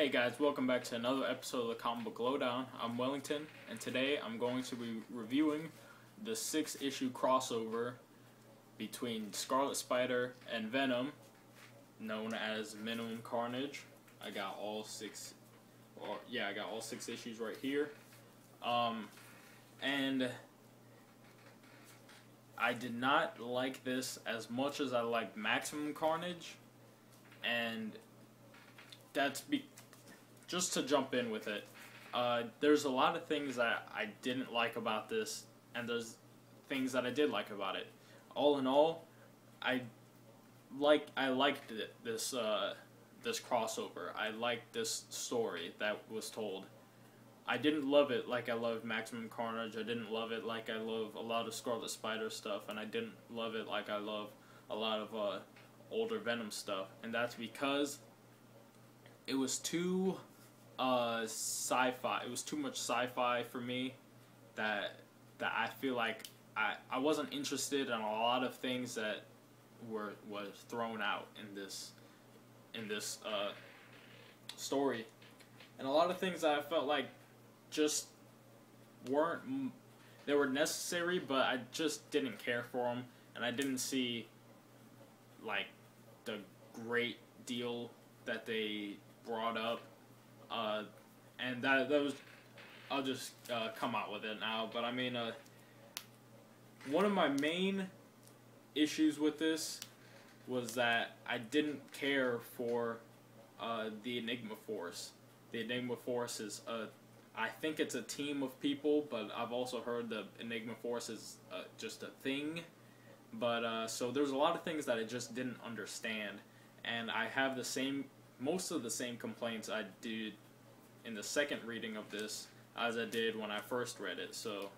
Hey guys, welcome back to another episode of the Comic Book Lowdown. I'm Wellington, and today I'm going to be reviewing the 6-issue crossover between Scarlet Spider and Venom, known as Minumum Carnage. I got all six issues right here. And I did not like this as much as I liked Maximum Carnage, and just to jump in with it, there's a lot of things that I didn't like about this, and there's things that I did like about it. All in all, I liked this crossover. I liked this story that was told. I didn't love it like I loved Maximum Carnage. I didn't love it like I love a lot of Scarlet Spider stuff, and I didn't love it like I love a lot of older Venom stuff. And that's because it was too sci-fi. It was too much sci-fi for me that I feel like I wasn't interested in a lot of things that was thrown out in this story, and a lot of things that I felt like just weren't. They were necessary, but I just didn't care for them, and I didn't see like the great deal that they brought up, and that was. I'll just come out with it now. But I mean, one of my main issues with this was that I didn't care for the Enigma Force. The Enigma Force is I think it's a team of people, but I've also heard the Enigma Force is just a thing. But so there's a lot of things that I just didn't understand, and I have most of the same complaints I did in the second reading of this as I did when I first read it. So,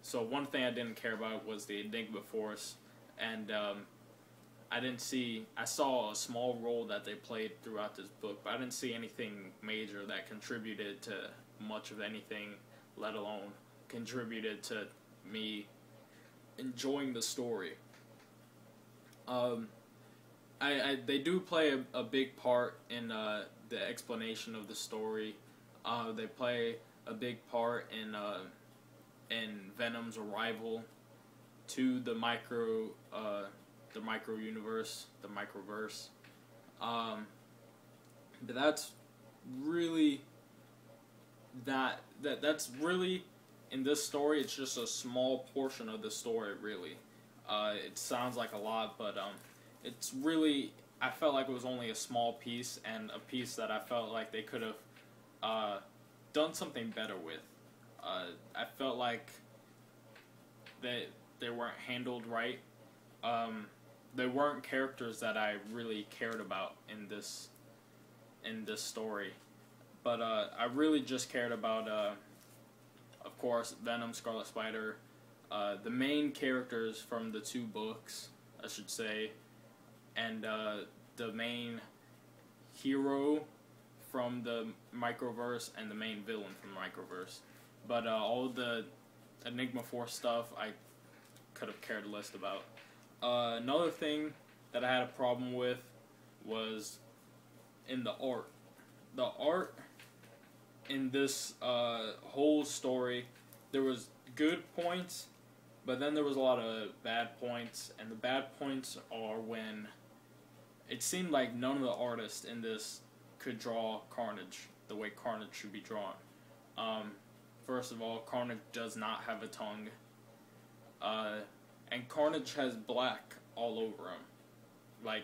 so one thing I didn't care about was the Enigma Force, and I saw a small role that they played throughout this book, but I didn't see anything major that contributed to much of anything, let alone contributed to me enjoying the story. They do play a big part in the explanation of the story. They play a big part in Venom's arrival to the microverse. But that's really that's really in this story. It's just a small portion of the story, really. It sounds like a lot, but it's really, I felt like it was only a small piece, and a piece that I felt like they could have done something better with. I felt like they weren't handled right. They weren't characters that I really cared about in this story. But I really just cared about, of course, Venom, Scarlet Spider, the main characters from the two books, I should say, and the main hero from the microverse and the main villain from the microverse. But all the Enigma Force stuff I could have cared less about. Another thing that I had a problem with was in the art. The art in this whole story, there was good points, but then there was a lot of bad points, and the bad points are when it seemed like none of the artists in this could draw Carnage the way Carnage should be drawn. First of all, Carnage does not have a tongue, and Carnage has black all over him. Like,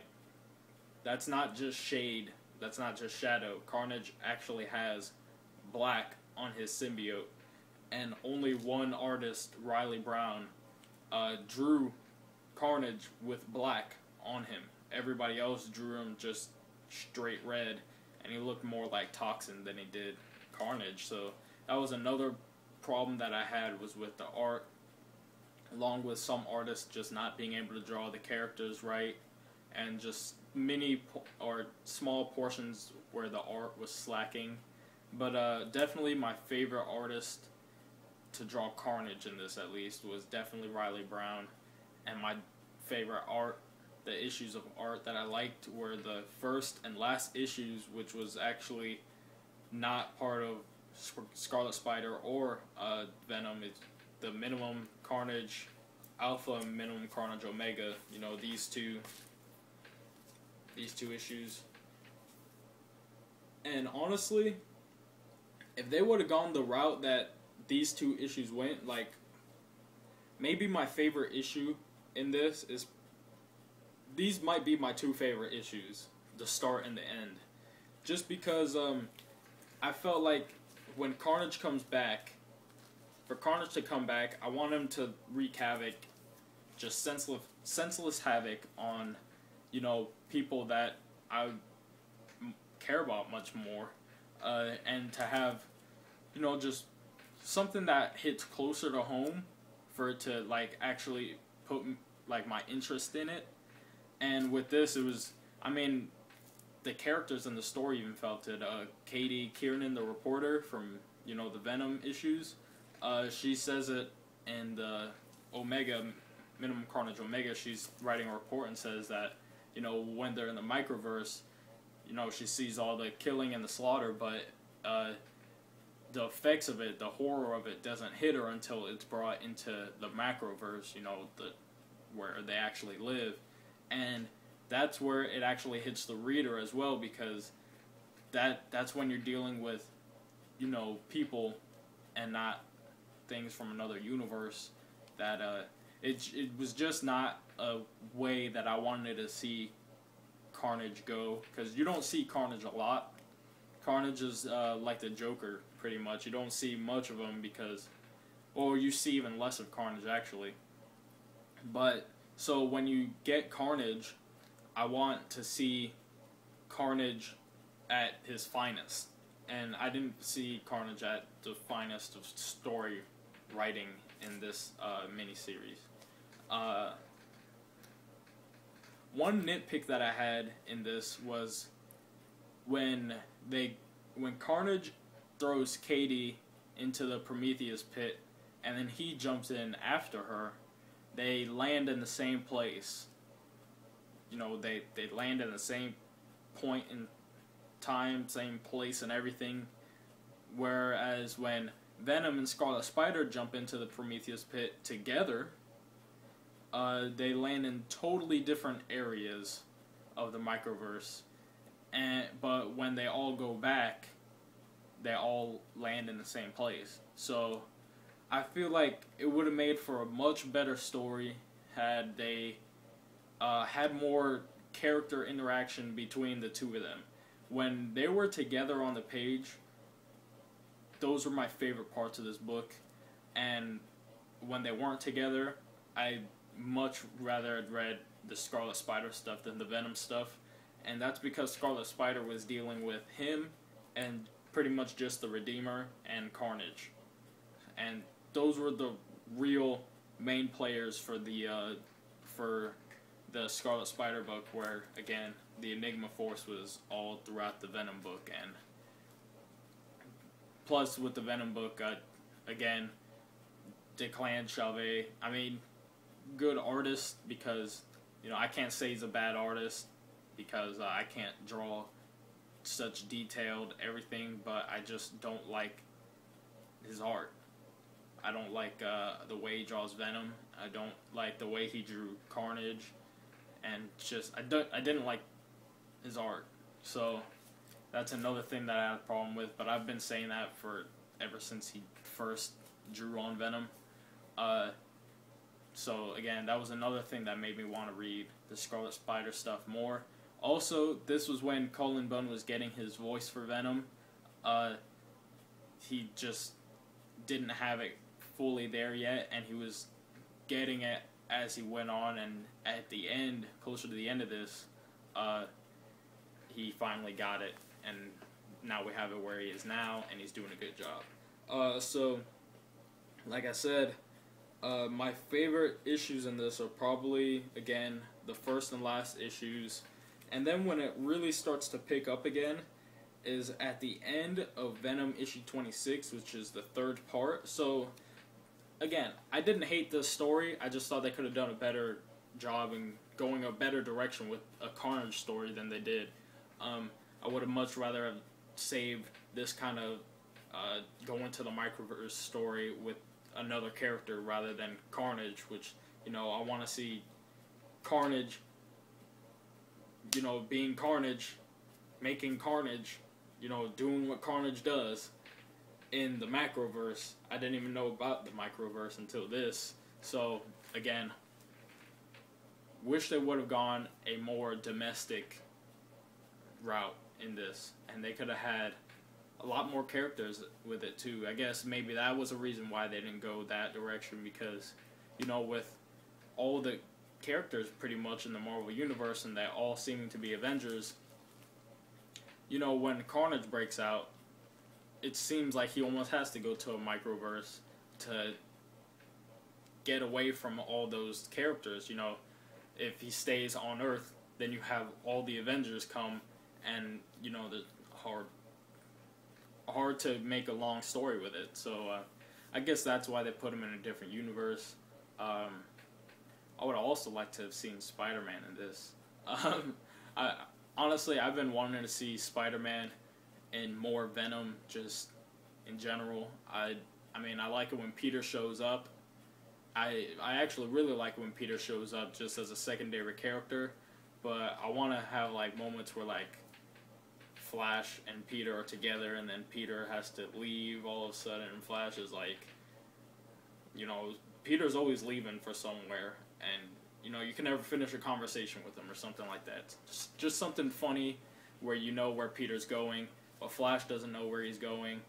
that's not just shade, that's not just shadow. Carnage actually has black on his symbiote, and only one artist, Riley Brown, drew Carnage with black on him. Everybody else drew him just straight red, and he looked more like Toxin than he did Carnage. So that was another problem that I had, was with the art, along with some artists just not being able to draw the characters right, and just small portions where the art was slacking. But definitely my favorite artist to draw Carnage in this, at least, was definitely Riley Brown, and my favorite art the issues of art that I liked were the first and last issues, which was actually not part of Scarlet Spider or Venom. It's the Minumum, Carnage, Alpha, Minimum, Carnage, Omega. You know, these two issues. And honestly, if they would have gone the route that these two issues went, like, maybe my favorite issue in this is, these might be my two favorite issues, the start and the end. Just because I felt like when Carnage comes back, for Carnage to come back, I want him to wreak havoc, just senseless havoc on, you know, people that I care about much more, and to have, you know, just something that hits closer to home for it to, like, actually put, like, my interest in it. And with this, it was, I mean, the characters in the story even felt it. Katie Kiernan, the reporter from, you know, the Venom issues, she says it in the Omega, Minimum Carnage Omega, she's writing a report and says that, you know, when they're in the microverse, you know, she sees all the killing and the slaughter, but the effects of it, the horror of it, doesn't hit her until it's brought into the macroverse, you know, where they actually live. And that's where it actually hits the reader as well, because that's when you're dealing with, you know, people and not things from another universe. That it was just not a way that I wanted to see Carnage go, because you don't see Carnage a lot. Carnage is like the Joker, pretty much. You don't see much of him because, or you see even less of Carnage, actually. But, so when you get Carnage, I want to see Carnage at his finest. And I didn't see Carnage at the finest of story writing in this miniseries. One nitpick that I had in this was when Carnage throws Katie into the Prometheus pit and then he jumps in after her, they land in the same place. You know, they land in the same point in time, same place and everything. Whereas when Venom and Scarlet Spider jump into the Prometheus pit together, they land in totally different areas of the microverse. But when they all go back, they all land in the same place. So I feel like it would have made for a much better story had they had more character interaction between the two of them. When they were together on the page, those were my favorite parts of this book. And when they weren't together, I much rather had read the Scarlet Spider stuff than the Venom stuff. And that's because Scarlet Spider was dealing with him and pretty much just the Redeemer and Carnage. And those were the real main players for the Scarlet Spider book, where, again, the Enigma Force was all throughout the Venom book. And plus, with the Venom book, again, Declan Chauvet, I mean, good artist, because, you know, I can't say he's a bad artist because I can't draw such detailed everything, but I just don't like his art. I don't like the way he draws Venom. I don't like the way he drew Carnage, and just I didn't like his art. So that's another thing that I had a problem with. But I've been saying that ever since he first drew on Venom. So again, that was another thing that made me want to read the Scarlet Spider stuff more. Also, this was when Cullen Bunn was getting his voice for Venom. He just didn't have it fully there yet, and he was getting it as he went on, and at the end, closer to the end of this, he finally got it, and now we have it where he is now, and he's doing a good job. So, like I said, my favorite issues in this are probably, again, the first and last issues, and then when it really starts to pick up again is at the end of Venom issue 26, which is the third part. So, again, I didn't hate this story, I just thought they could have done a better job in going a better direction with a Carnage story than they did. I would have much rather have saved this kind of going to the microverse story with another character rather than Carnage, which, you know, I want to see Carnage, you know, being Carnage, making Carnage, you know, doing what Carnage does in the macroverse. I didn't even know about the microverse until this. So, again, wish they would have gone a more domestic route in this, and they could have had a lot more characters with it too. I guess maybe that was a reason why they didn't go that direction, because, you know, with all the characters pretty much in the Marvel Universe and they all seeming to be Avengers, you know, when Carnage breaks out, it seems like he almost has to go to a microverse to get away from all those characters. You know, if he stays on Earth, then you have all the Avengers come, and, you know, the hard to make a long story with it. So I guess that's why they put him in a different universe. I would also like to have seen Spider-Man in this. Honestly, I've been wanting to see Spider-Man and more Venom just in general. I mean, I like it when Peter shows up. I actually really like when Peter shows up just as a secondary character, but I want to have like moments where like Flash and Peter are together, and then Peter has to leave all of a sudden, and Flash is like, you know, Peter's always leaving for somewhere, and, you know, you can never finish a conversation with him or something like that. Just something funny where you know where Peter's going, but Flash doesn't know where he's going,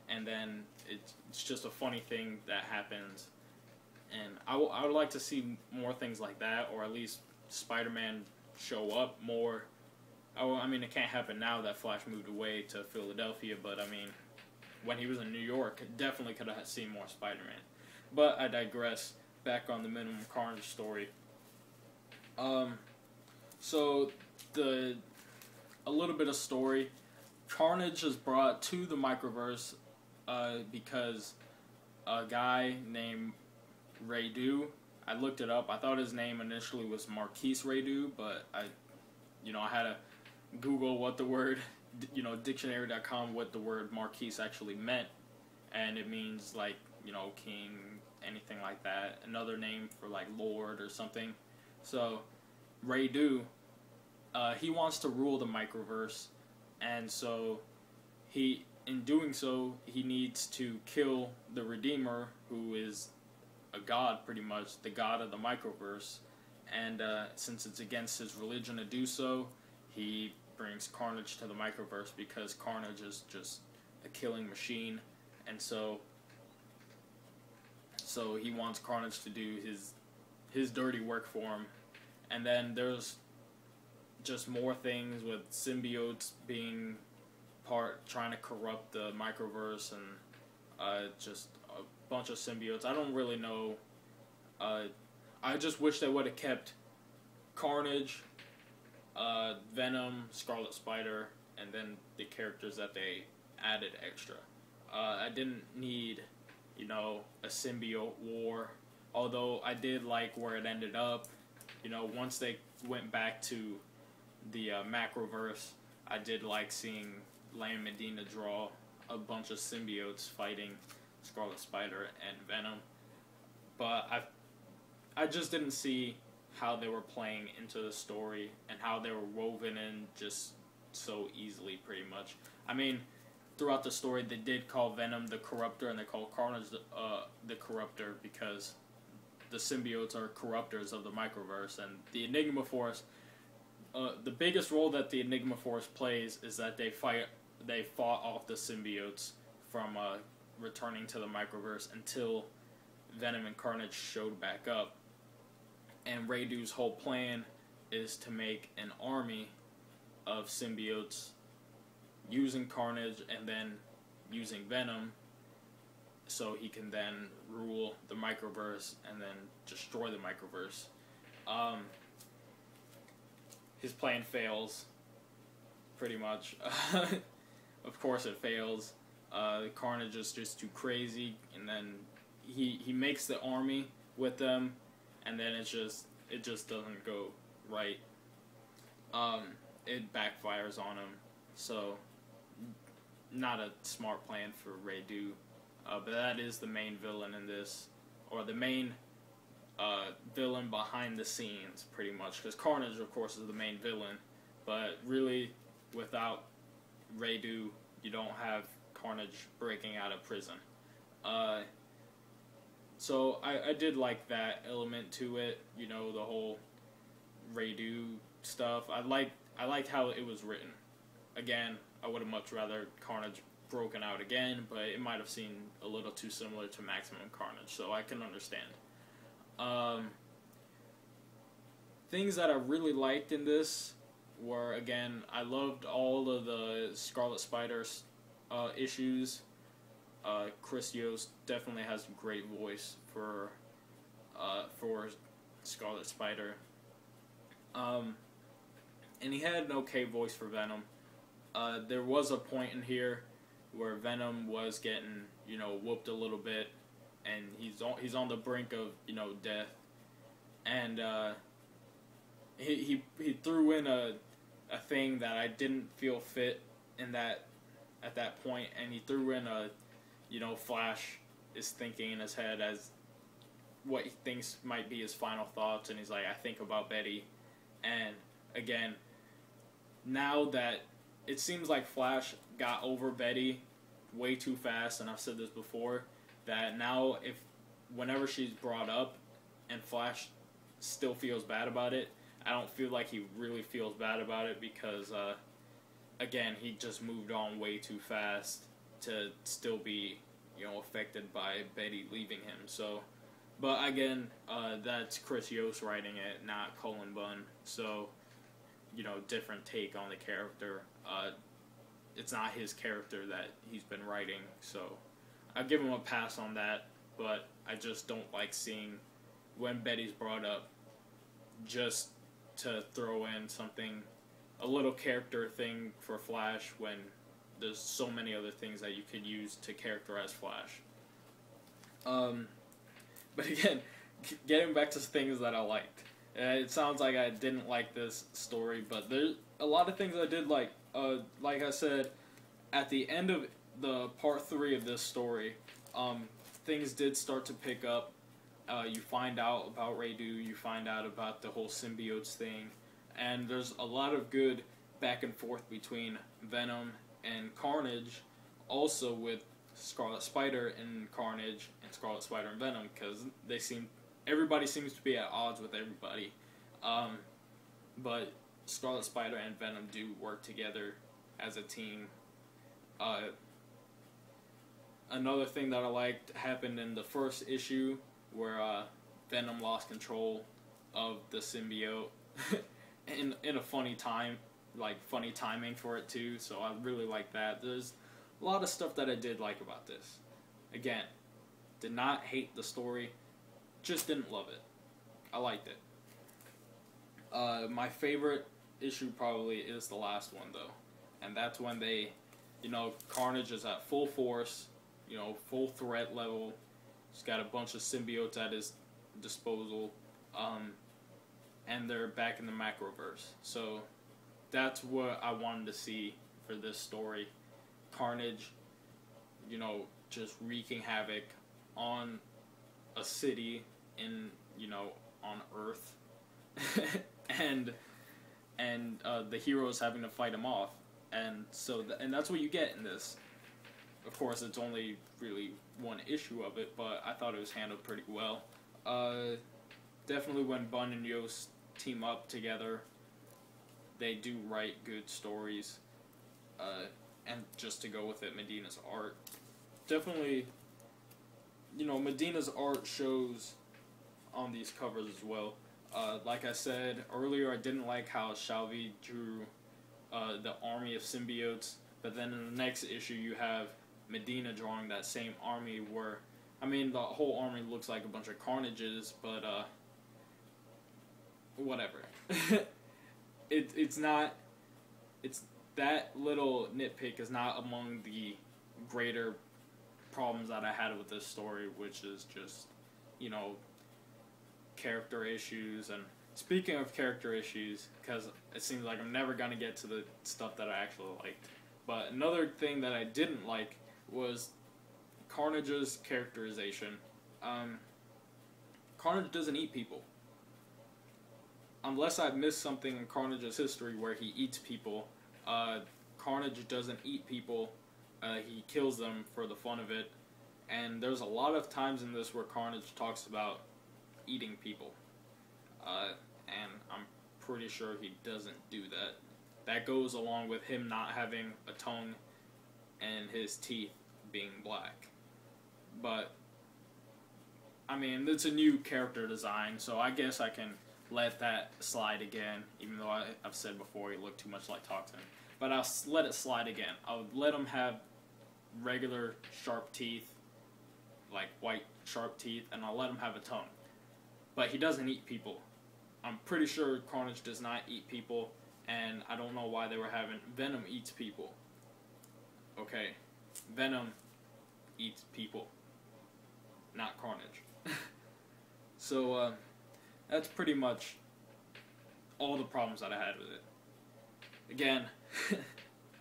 and then it's just a funny thing that happens. And I would like to see more things like that, or at least Spider-Man show up more. Oh, I mean, it can't happen now that Flash moved away to Philadelphia, but I mean, when he was in New York, definitely could have seen more Spider-Man. But I digress. Back on the Minimum Carnage story. So a little bit of story. Carnage is brought to the microverse because a guy named Radu, I looked it up. I thought his name initially was Marquise Radu, but I had to Google what the word, dictionary.com, what the word Marquise actually meant, and it means like, you know, king, anything like that. Another name for like lord or something. So Radu, he wants to rule the microverse, and so in doing so, he needs to kill the Redeemer, who is a god, pretty much, the god of the microverse. And since it's against his religion to do so, he brings Carnage to the microverse because Carnage is just a killing machine. And so he wants Carnage to do his dirty work for him. And then there's just more things with symbiotes being trying to corrupt the microverse, and just a bunch of symbiotes. I don't really know. I just wish they would have kept Carnage, Venom, Scarlet Spider, and then the characters that they added extra. I didn't need, a symbiote war, although I did like where it ended up. Once they went back to the macroverse, I did like seeing Lam Medina draw a bunch of symbiotes fighting Scarlet Spider and Venom. But I just didn't see how they were playing into the story and how they were woven in just so easily, pretty much. I mean, throughout the story, they did call Venom the Corruptor, and they call Carnage the Corruptor because the symbiotes are corruptors of the microverse. And the Enigma Force, the biggest role that the Enigma Force plays is that they fought off the symbiotes from returning to the microverse until Venom and Carnage showed back up. And Radu's whole plan is to make an army of symbiotes using Carnage and then using Venom, so he can then rule the microverse and then destroy the microverse. His plan fails, pretty much. Of course it fails. Carnage is just too crazy, and then he makes the army with them, and then it's just it just doesn't go right. It backfires on him, so not a smart plan for Redu. But that is the main villain in this, or the main villain behind the scenes, pretty much. Because Carnage, of course, is the main villain, but really, without Redu, you don't have Carnage breaking out of prison. So I did like that element to it, you know, the whole Redu stuff. I liked how it was written. Again, I would have much rather Carnage broken out again, but it might have seemed a little too similar to Maximum Carnage, so I can understand. Things that I really liked in this were, again, I loved all of the Scarlet Spider issues. Chris Yost definitely has a great voice for Scarlet Spider. And he had an okay voice for Venom. There was a point in here where Venom was getting, you know, whooped a little bit, and he's on the brink of, you know, death, and he threw in a thing that I didn't feel fit in that at that point, and he threw in a, you know, Flash is thinking in his head as what he thinks might be his final thoughts, and he's like, I think about Betty. And again, now that it seems like Flash got over Betty way too fast, and I've said this before, that now whenever she's brought up and Flash still feels bad about it, I don't feel like he really feels bad about it, because again, he just moved on way too fast to still be, you know, affected by Betty leaving him. So, but again, that's Chris Yost writing it, not Cullen Bunn. So, you know, different take on the character. It's not his character that he's been writing, so I give him a pass on that. But I just don't like seeing when Betty's brought up just to throw in something, a little character thing for Flash, when there's so many other things that you could use to characterize Flash. But again, getting back to things that I liked. It sounds like I didn't like this story, but there's a lot of things I did like. Like I said, at the end of the part 3 of this story, things did start to pick up. You find out about Redu, you find out about the whole symbiotes thing, and there's a lot of good back and forth between Venom and Carnage, also with Scarlet Spider and Carnage, and Scarlet Spider and Venom, because everybody seems to be at odds with everybody. But Scarlet Spider and Venom do work together as a team. Another thing that I liked happened in the first issue, where Venom lost control of the symbiote in a funny time, like funny timing for it too. So I really like that. There's a lot of stuff that I did like about this. Again, did not hate the story, just didn't love it. I liked it. My favorite issue probably is the last one though, and that's when they, you know, Carnage is at full force, you know, full threat level. He's got a bunch of symbiotes at his disposal, and they're back in the Macroverse. So that's what I wanted to see for this story. Carnage, you know, just wreaking havoc on a city in, you know, on Earth, and the heroes having to fight him off, and so and that's what you get in this. Of course, it's only really one issue of it, but I thought it was handled pretty well. Definitely when Bunn and Yost team up together, they do write good stories. And just to go with it, Medina's art. Definitely, you know, Medina's art shows on these covers as well. Like I said earlier, I didn't like how Shalvey drew the army of symbiotes, but then in the next issue you have Medina drawing that same army where, I mean, the whole army looks like a bunch of Carnages, but whatever. It's not, it's that little nitpick is not among the greater problems that I had with this story, which is just, you know, character issues and speaking of character issues, because it seems like I'm never gonna get to the stuff that I actually liked. But another thing that I didn't like was Carnage's characterization. Carnage doesn't eat people. Unless I've missed something in Carnage's history where he eats people, Carnage doesn't eat people. He kills them for the fun of it. And there's a lot of times in this where Carnage talks about eating people. And I'm pretty sure he doesn't do that. That goes along with him not having a tongue and his teeth being black. But, I mean, it's a new character design, so I guess I can let that slide again, even though I've said before he looked too much like Toxin. But I'll let it slide again. I'll let him have regular sharp teeth, like white sharp teeth, and I'll let him have a tongue. But he doesn't eat people. I'm pretty sure Carnage does not eat people, and I don't know why they were having Venom eats people. Okay, Venom eats people, not Carnage. So, that's pretty much all the problems that I had with it. Again,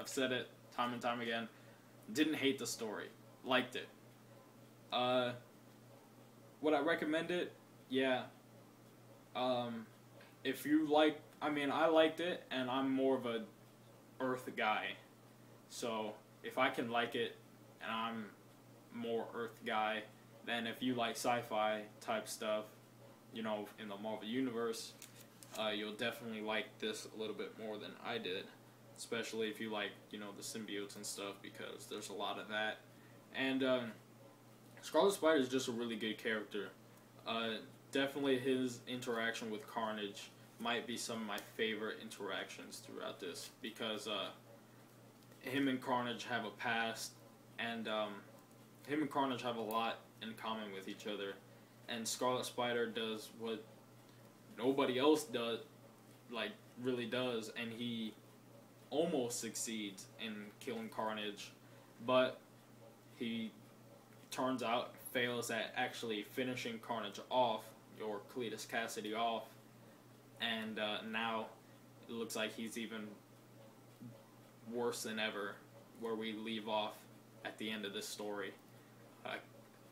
I've said it time and time again, didn't hate the story, liked it. Would I recommend it? Yeah. If you like, I mean, I liked it, and I'm more of a Earth guy. So, if I can like it, and I'm more Earth guy, then if you like sci-fi type stuff, you know, in the Marvel Universe, you'll definitely like this a little bit more than I did. Especially if you like, you know, the symbiotes and stuff, because there's a lot of that. And, Scarlet Spider is just a really good character. Definitely his interaction with Carnage might be some of my favorite interactions throughout this, because him and Carnage have a past, and him and Carnage have a lot in common with each other, and Scarlet Spider does what nobody else does, like, really does, and he almost succeeds in killing Carnage, but he turns out fails at actually finishing Carnage off, or Cletus Cassidy off, and now it looks like he's even worse than ever, where we leave off at the end of this story,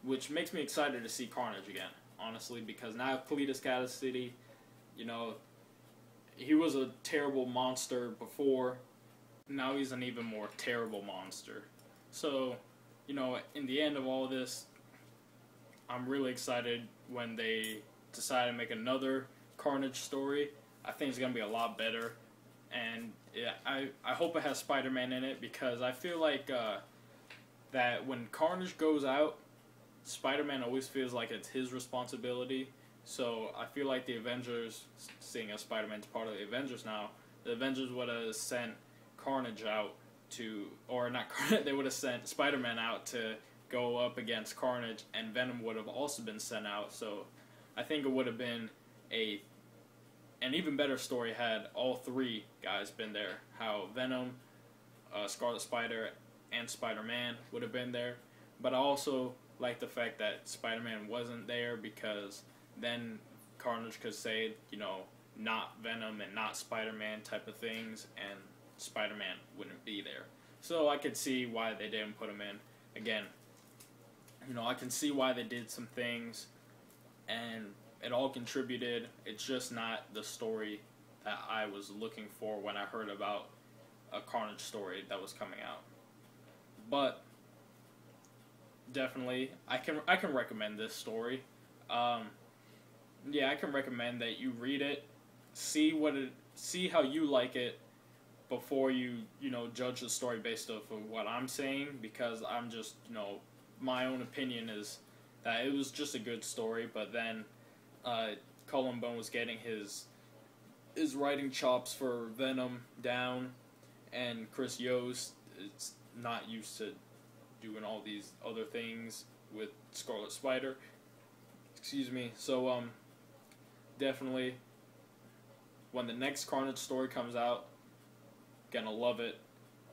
which makes me excited to see Carnage again, honestly, because now Cletus Cassidy, you know, he was a terrible monster before, now he's an even more terrible monster. So, you know, in the end of all this, I'm really excited when they decide to make another Carnage story. I think it's going to be a lot better. And yeah, I hope it has Spider-Man in it, because I feel like that when Carnage goes out, Spider-Man always feels like it's his responsibility. So I feel like the Avengers, seeing as Spider-Man's part of the Avengers now, the Avengers would have sent Carnage out to, or not Carnage, they would have sent Spider-Man out to go up against Carnage, and Venom would have also been sent out. So I think it would have been an even better story had all three guys been there. How Venom, Scarlet Spider, and Spider-Man would have been there. But I also like the fact that Spider-Man wasn't there, because then Carnage could say, you know, not Venom and not Spider-Man type of things, and Spider-Man wouldn't be there. So I could see why they didn't put him in. Again, you know, I can see why they did some things, and it all contributed. It's just not the story that I was looking for when I heard about a Carnage story that was coming out. But definitely, I can recommend this story. Yeah, I can recommend that you read it, see how you like it before you know, judge the story based off of what I'm saying, because I'm just, you know, my own opinion is that it was just a good story, but then Cullen Bunn was getting his writing chops for Venom down, and Chris Yost is not used to doing all these other things with Scarlet Spider. Excuse me. So definitely, when the next Carnage story comes out, gonna love it.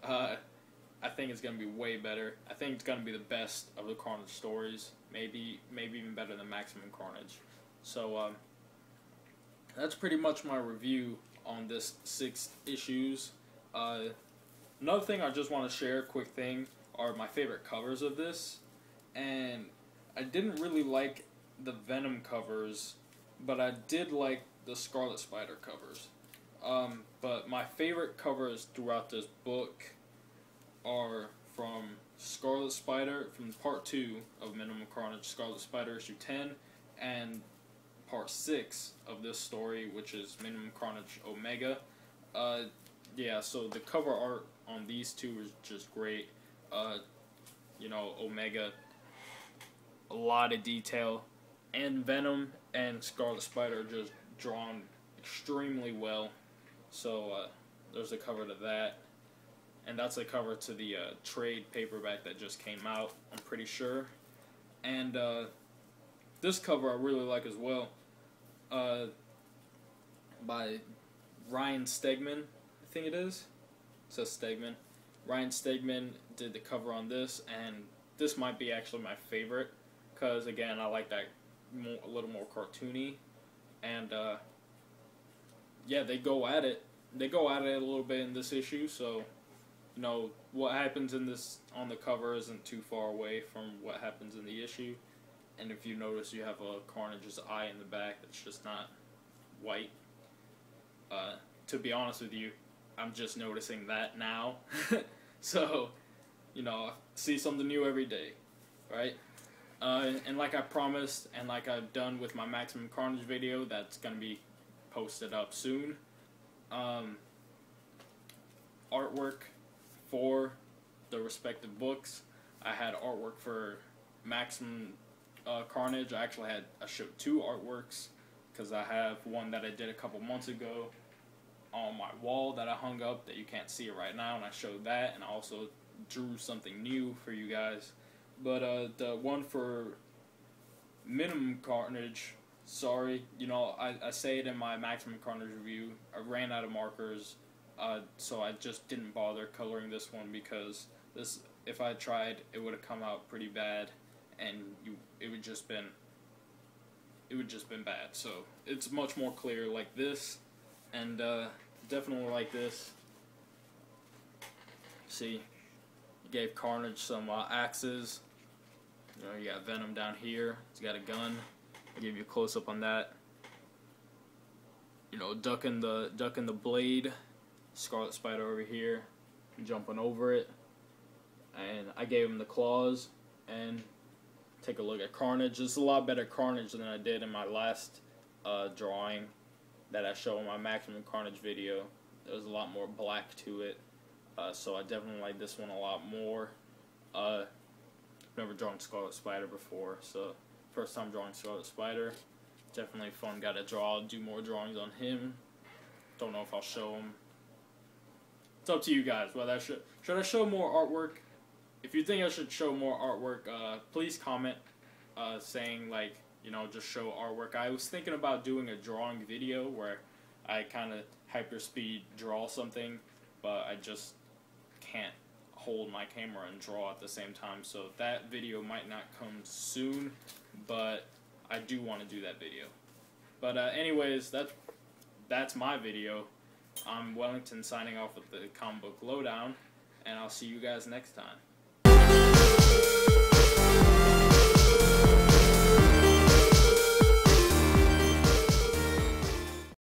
I think it's gonna be way better. I think it's gonna be the best of the Carnage stories. Maybe even better than Maximum Carnage. So that's pretty much my review on this 6 issues. Another thing I just want to share, quick thing, are my favorite covers of this. And I didn't really like the Venom covers, but I did like the Scarlet Spider covers. But my favorite covers throughout this book are from Scarlet Spider, from part 2 of Minumum Carnage, Scarlet Spider issue 10, and part 6 of this story, which is Minimum Carnage Omega. Yeah, so the cover art on these two is just great. You know, Omega, a lot of detail, and Venom and Scarlet Spider are just drawn extremely well. So there's a cover to that, and that's a cover to the trade paperback that just came out, I'm pretty sure. And this cover I really like as well, by Ryan Stegman, I think it is. It says Stegman. Ryan Stegman did the cover on this, and this might be actually my favorite, because again, I like that a little more cartoony, and yeah, they go at it. They go at it a little bit in this issue, so you know what happens in this on the cover isn't too far away from what happens in the issue. And if you notice, you have a Carnage's eye in the back that's just not white. To be honest with you, I'm just noticing that now. So, you know, I see something new every day, right? And like I promised, and like I've done with my Maximum Carnage video, that's going to be posted up soon. Artwork for the respective books. I had artwork for Maximum Carnage. I showed 2 artworks, because I have one that I did a couple months ago on my wall that I hung up that you can't see it right now, and I showed that, and I also drew something new for you guys. But the one for Minimum Carnage, sorry, you know, I say it in my Maximum Carnage review, I ran out of markers, so I just didn't bother coloring this one, because this, if I tried, it would have come out pretty bad, and it would just been bad. So it's much more clear like this, and definitely like this. See, gave Carnage some axes. You know, you got Venom down here. He's got a gun. I gave you a close up on that. You know, ducking the blade. Scarlet Spider over here, jumping over it, and I gave him the claws. And take a look at Carnage. This is a lot better Carnage than I did in my last drawing that I showed in my Maximum Carnage video. There's a lot more black to it, so I definitely like this one a lot more. I've never drawn Scarlet Spider before, so first time drawing Scarlet Spider. Definitely fun. Got to do more drawings on him. Don't know if I'll show him. It's up to you guys whether should I show more artwork. If you think I should show more artwork, please comment saying, like, you know, just show artwork. I was thinking about doing a drawing video where I kind of hyperspeed draw something, but I just can't hold my camera and draw at the same time. So that video might not come soon, but I do want to do that video. But anyways, that's my video. I'm Wellington signing off with the Comic Book Lowdown, and I'll see you guys next time.